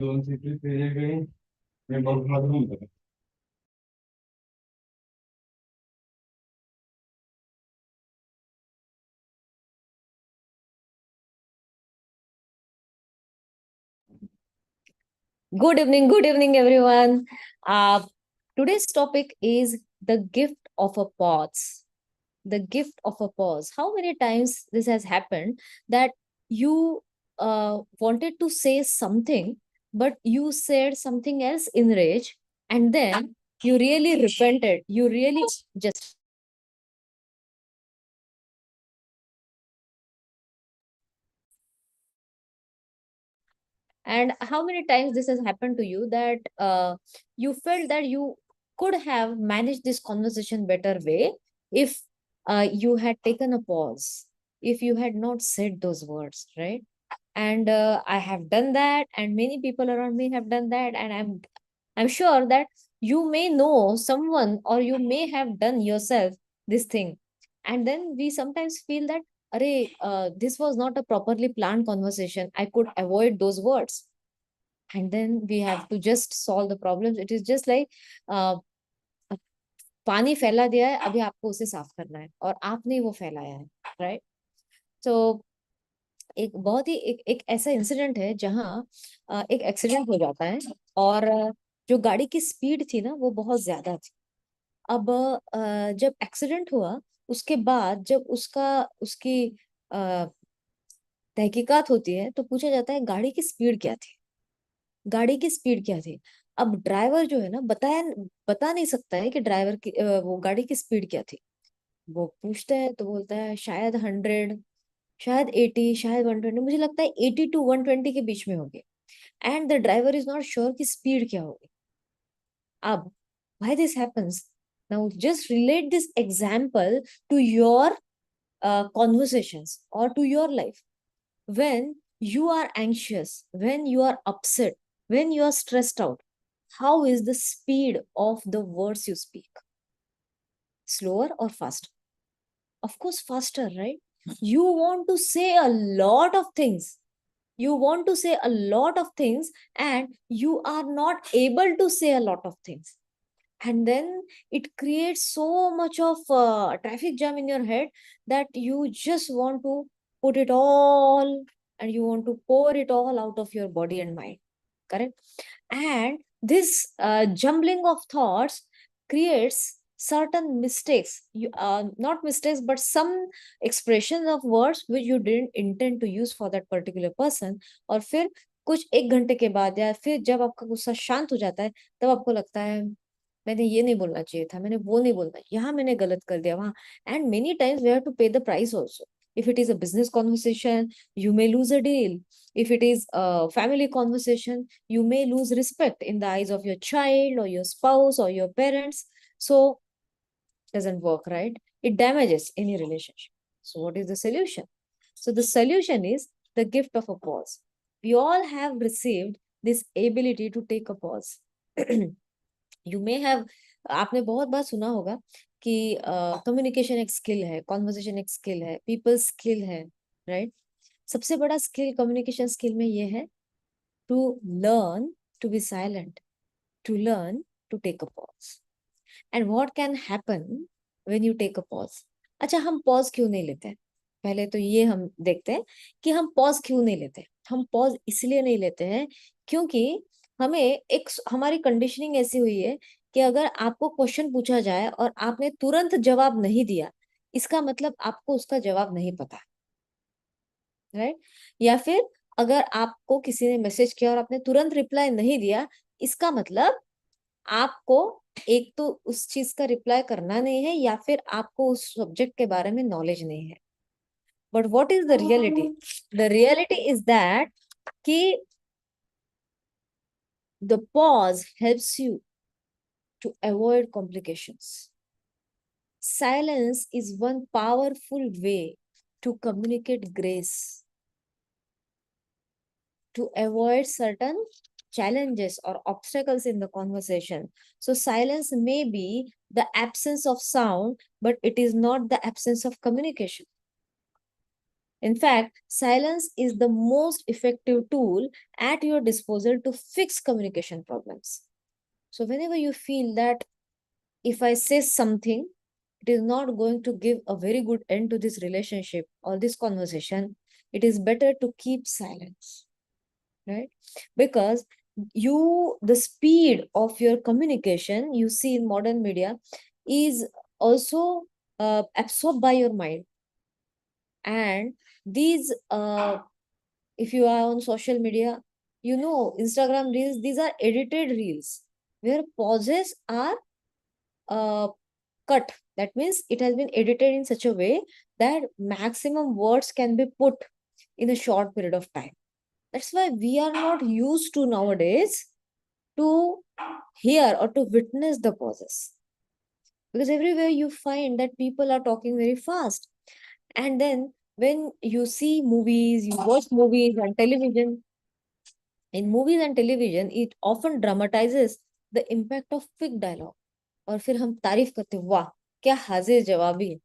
दोन सीटें तेरे गए मैं बहुत मालूम था Good evening, everyone. Uh, Today's topic is the gift of a pause. The gift of a pause. How many times this has happened that you wanted to say something, but you said something else in rage, and then you really repented. You really just. And how many times this has happened to you that you felt that you could have managed this conversation better way if you had taken a pause, if you had not said those words, right? And I have done that, and many people around me have done that, and I'm sure that you may know someone or you may have done yourself this thing. And then we sometimes feel that, Array, this was not a properly planned conversation. I could avoid those words. And then we have to just solve the problems. It is just like uh, पानी फैला दिया है, अभी आपको उसे साफ करना है और आपने वो फैलाया है, राइट? तो एक बहुत ही एक ऐसा इंसिडेंट है जहाँ एक एक्सीडेंट हो जाता है और जो गाड़ी की स्पीड थी ना वो बहुत ज्यादा थी। अब जब एक्सीडेंट हुआ उसके बाद जब उसकी अ, तहकीकात होती है तो पूछा जाता है गाड़ी की स्पीड क्या थी, गाड़ी की स्पीड क्या थी। अब ड्राइवर जो है ना बता नहीं सकता है कि ड्राइवर की वो गाड़ी की स्पीड क्या थी। वो पूछता है तो बोलता है शायद 100, शायद 80, शायद 120, मुझे लगता है 80 to 120 के बीच में होगी। And the driver is not sure कि स्पीड क्या होगी। अब why this happens? Now just relate this example to your conversations or to your life. When you are anxious, when you are upset, when you are stressed out, how is the speed of the words you speak? Slower or faster? Of course, faster, right? You want to say a lot of things. You want to say a lot of things, and you are not able to say a lot of things. And then it creates so much of traffic jam in your head that you just want to put it all and you want to pour it all out of your body and mind. Correct? And this jumbling of thoughts creates certain mistakes, not mistakes but some expressions of words which you didn't intend to use for that particular person। और फिर कुछ एक घंटे के बाद या फिर जब आपका गुस्सा शांत हो जाता है तब आपको लगता है मैंने ये नहीं बोलना चाहिए था, मैंने वो नहीं बोलना, यहाँ मैंने गलत कर दिया, वहां। And many times we have to pay the price also. if it is a business conversation, you may lose a deal. If it is a family conversation, you may lose respect in the eyes of your child or your spouse or your parents. So doesn't work, right? It damages any relationship. So what is the solution? So the solution is the gift of a pause. We all have received this ability to take a pause. You may have, आपने बहुत बार सुना होगा कि communication एक skill है, conversation एक skill है, people skill है, राइट? सबसे बड़ा स्किल कम्युनिकेशन स्किल में ये है to learn to be silent, to learn to take a pause. And what can happen when you take a pause? अच्छा, हम पॉज क्यों नहीं लेते? पहले तो ये हम देखते हैं कि हम पॉज क्यों नहीं लेते। हम पॉज इसलिए नहीं लेते हैं क्योंकि हमें एक हमारी कंडीशनिंग ऐसी हुई है कि अगर आपको क्वेश्चन पूछा जाए और आपने तुरंत जवाब नहीं दिया, इसका मतलब आपको उसका जवाब नहीं पता, राइट? या फिर अगर आपको किसी ने मैसेज किया और आपने तुरंत रिप्लाई नहीं दिया, इसका मतलब आपको एक तो उस चीज का रिप्लाई करना नहीं है या फिर आपको उस सब्जेक्ट के बारे में नॉलेज नहीं है। But what is the reality? The reality is that कि the pause helps you to avoid complications. Silence is one powerful way to communicate grace, to avoid certain challenges or obstacles in the conversation. So, silence may be the absence of sound, but it is not the absence of communication. In fact, silence is the most effective tool at your disposal to fix communication problems. So, whenever you feel that if I say something, it is not going to give a very good end to this relationship or this conversation, it is better to keep silence, right? Because the speed of your communication you see in modern media is also absorbed by your mind. And these if you are on social media, Instagram reels, these are edited reels where pauses are uh, cut. That means it has been edited in such a way that maximum words can be put in a short period of time. That's why we are not used to nowadays to hear or to witness the pauses, because everywhere you find that people are talking very fast. And then when you see movies, you watch movies and television, in movies and television it often dramatizes the impact of quick dialogue. और फिर हम तारीफ करते हैं, वाह क्या हाजिर जवाबी है,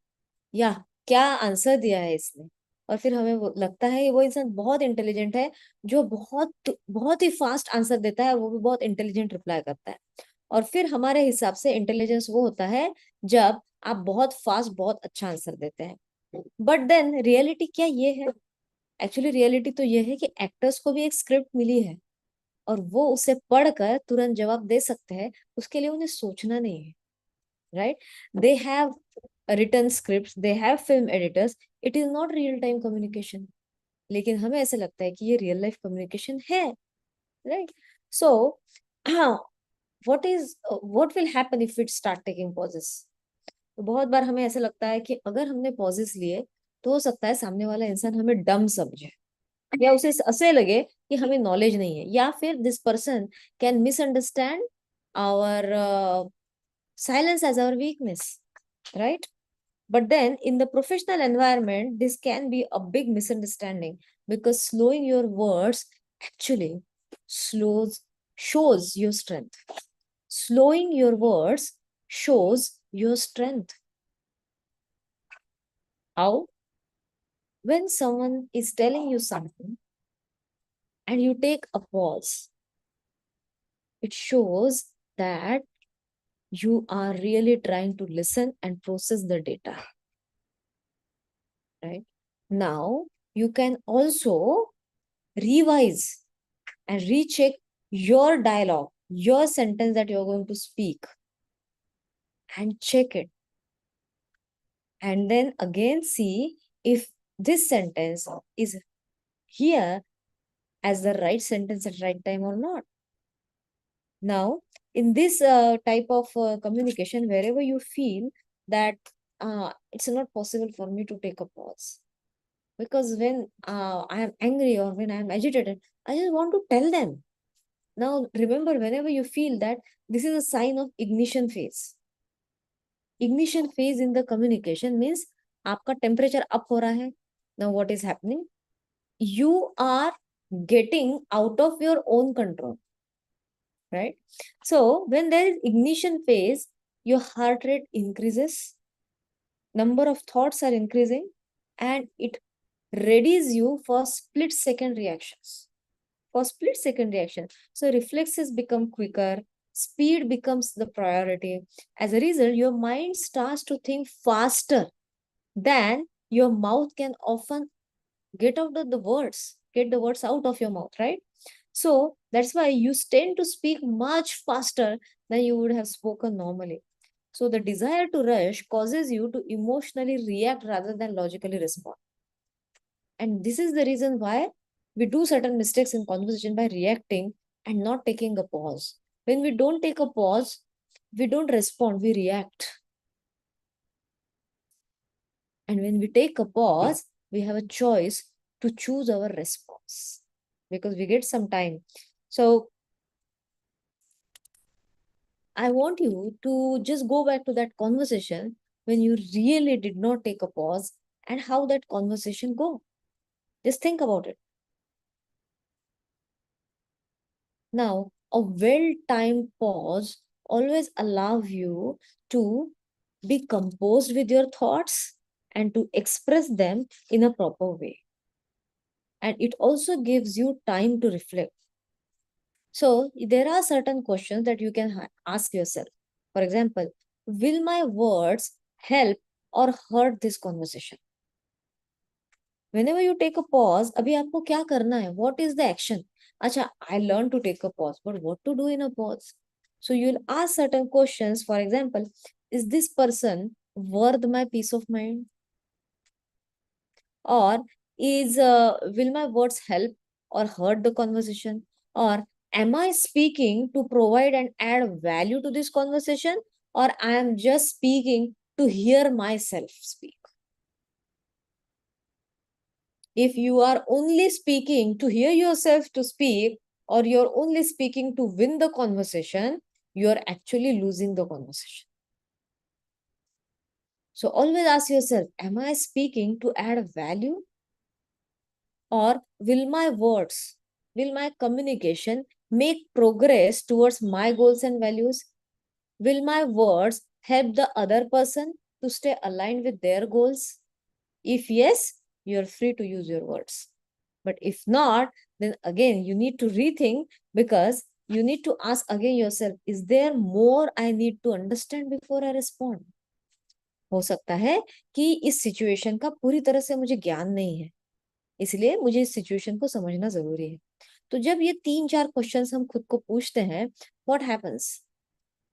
या क्या आंसर दिया है इसने। और फिर हमें लगता है वो इंसान बहुत इंटेलिजेंट है, जो बहुत बहुत ही फास्ट आंसर देता है, वो भी बहुत इंटेलिजेंट रिप्लाई करता है। और फिर हमारे हिसाब से इंटेलिजेंस वो होता है जब आप बहुत फास्ट बहुत अच्छा आंसर देते हैं। बट देन रियलिटी क्या ये है? एक्चुअली रियलिटी तो ये है कि एक्टर्स को भी एक स्क्रिप्ट मिली है और वो उसे पढ़कर तुरंत जवाब दे सकते हैं, उसके लिए उन्हें सोचना नहीं है, right? They have written scripts, they have film editors. It is not real time communication. लेकिन हमें ऐसा लगता है कि ये रियल लाइफ कम्युनिकेशन है, right? So what will happen if we start taking pauses? तो बहुत बार हमें ऐसा लगता है कि अगर हमने पॉजेस लिए तो हो सकता है सामने वाला इंसान हमें डम समझे, या उसे ऐसे लगे कि हमें नॉलेज नहीं है, या फिर this person can misunderstand our silence as our weakness, right? But then in the professional environment, this can be a big misunderstanding, because slowing your words actually shows your strength. Slowing your words shows your strength. How? When someone is telling you something and you take a pause, it shows that you are really trying to listen and process the data, right? Now, you can also revise and recheck your dialogue, your sentence that you're going to speak, and check it. And then again see if this sentence is here as the right sentence at right time or not. Now, in this type of communication, wherever you feel that it's not possible for me to take a pause, because when I am angry or when I am agitated, I just want to tell them. Now, remember, whenever you feel that, this is a sign of ignition phase. Ignition phase in the communication means आपका temperature up हो रहा है. Now, what is happening? You are getting out of your own control, right? So, when there is ignition phase, your heart rate increases, number of thoughts are increasing, and it readies you for split-second reactions. So reflexes become quicker, speed becomes the priority. As a result, your mind starts to think faster than your mouth can often get the words out of your mouth, right? So that's why you tend to speak much faster than you would have spoken normally. So the desire to rush causes you to emotionally react rather than logically respond. And this is the reason why we do certain mistakes in conversation by reacting and not taking a pause. When we don't take a pause, we don't respond, we react. And when we take a pause, we have a choice to choose our response because we get some time. So I want you to just go back to that conversation when you really did not take a pause and how that conversation go. Just think about it. Now, a well-timed pause always allows you to be composed with your thoughts and to express them in a proper way. and it also gives you time to reflect. So there are certain questions that you can ask yourself. For example, will my words help or hurt this conversation? Whenever you take a pause, अभी आपको क्या करना है? What is the action? अच्छा, I learned to take a pause, but what to do in a pause? So you'll ask certain questions. For example, is this person worth my peace of mind? Or will my words help or hurt the conversation? Or am I speaking to provide and add value to this conversation, or I am just speaking to hear myself speak? If you are only speaking to hear yourself to speak, or you're only speaking to win the conversation, you're actually losing the conversation. So always ask yourself, am I speaking to add value, or will my words, will my communication make progress towards my goals and values? Will my words help the other person to stay aligned with their goals? If yes, you're free to use your words. But if not, then again, you need to rethink, because you need to ask again yourself, is there more I need to understand before I respond? हो सकता है कि इस situation का पूरी तरह से मुझे ज्ञान नहीं है, इसलिए मुझे इस सिचुएशन को समझना जरूरी है. तो जब ये 3-4 क्वेश्चंस हम खुद को पूछते हैं, what happens?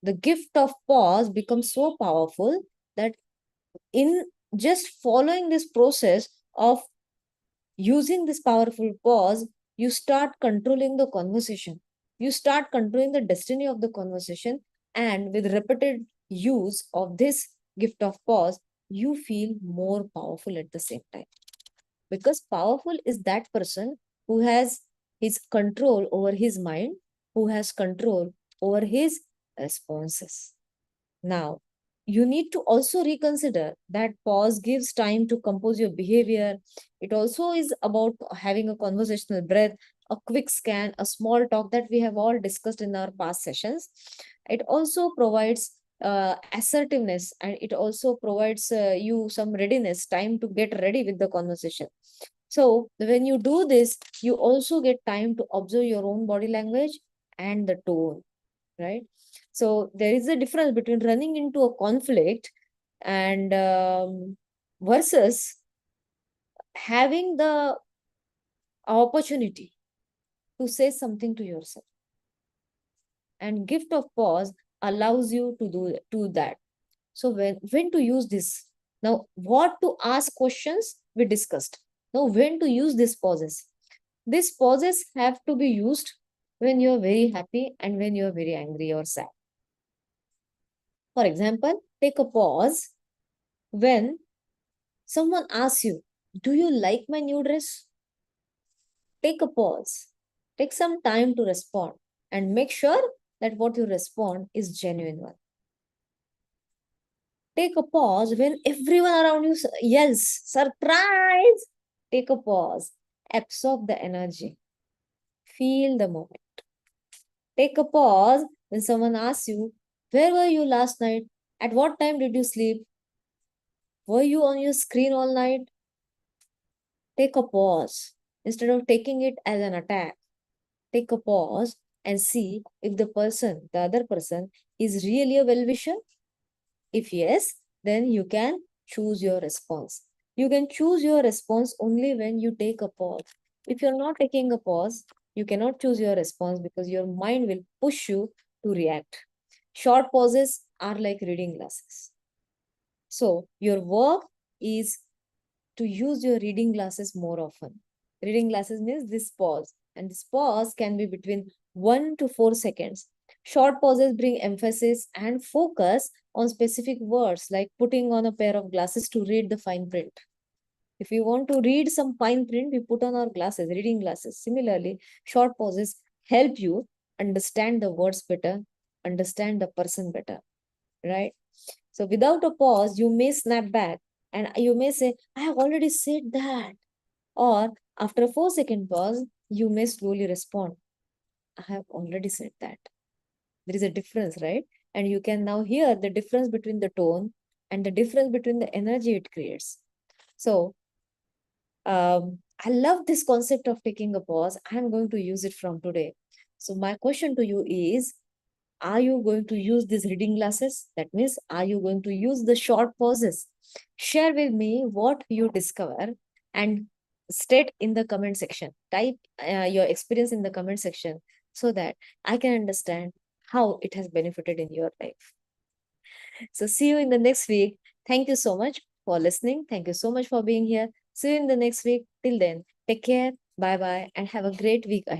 The gift of pause becomes so powerful that in just following this process of using this powerful pause, you start controlling the conversation. You start controlling the destiny of the conversation. And with repeated use of this gift of pause, you feel more powerful at the same time. Because powerful is that person who has his control over his mind, who has control over his responses. Now, you need to also reconsider that pause gives time to compose your behavior. It also is about having a conversational breath, a quick scan, a small talk that we have all discussed in our past sessions. It also provides assertiveness, and it also provides you some readiness, time to get ready with the conversation. So when you do this, you also get time to observe your own body language and the tone, right? So there is a difference between running into a conflict and versus having the opportunity to say something to yourself. And gift of pause allows you to do that. So when to use this? Now, what to ask questions we discussed. Now, when to use these pauses? These pauses have to be used when you're very happy and when you're very angry or sad. For example, take a pause when someone asks you, do you like my new dress? Take a pause. Take some time to respond and make sure that what you respond is genuine one. Take a pause when everyone around you yells, surprise! Take a pause. Absorb the energy. Feel the moment. Take a pause when someone asks you, where were you last night? At what time did you sleep? Were you on your screen all night? Take a pause. Instead of taking it as an attack, take a pause and see if the other person, is really a well-wisher. If yes, then you can choose your response. You can choose your response only when you take a pause. If you're not taking a pause, you cannot choose your response, because your mind will push you to react. Short pauses are like reading glasses. So your work is to use your reading glasses more often. Reading glasses means this pause, and this pause can be between 1 to 4 seconds. Short pauses bring emphasis and focus on specific words, like putting on a pair of glasses to read the fine print. If we want to read some fine print, we put on our glasses, reading glasses. Similarly, short pauses help you understand the words better, understand the person better, right? So without a pause, you may snap back and you may say, I have already said that. Or after a 4-second pause, you may slowly respond, I have already said that. There is a difference, right? And you can now hear the difference between the tone and the difference between the energy it creates. So I love this concept of taking a pause. I'm going to use it from today. So my question to you is, are you going to use these reading glasses? That means, are you going to use the short pauses? Share with me what you discover and state in the comment section. Type your experience in the comment section so that I can understand how it has benefited in your life. So, see you in the next week. Thank you so much for listening. Thank you so much for being here. See you in the next week. Till then, take care. Bye bye, and have a great week ahead.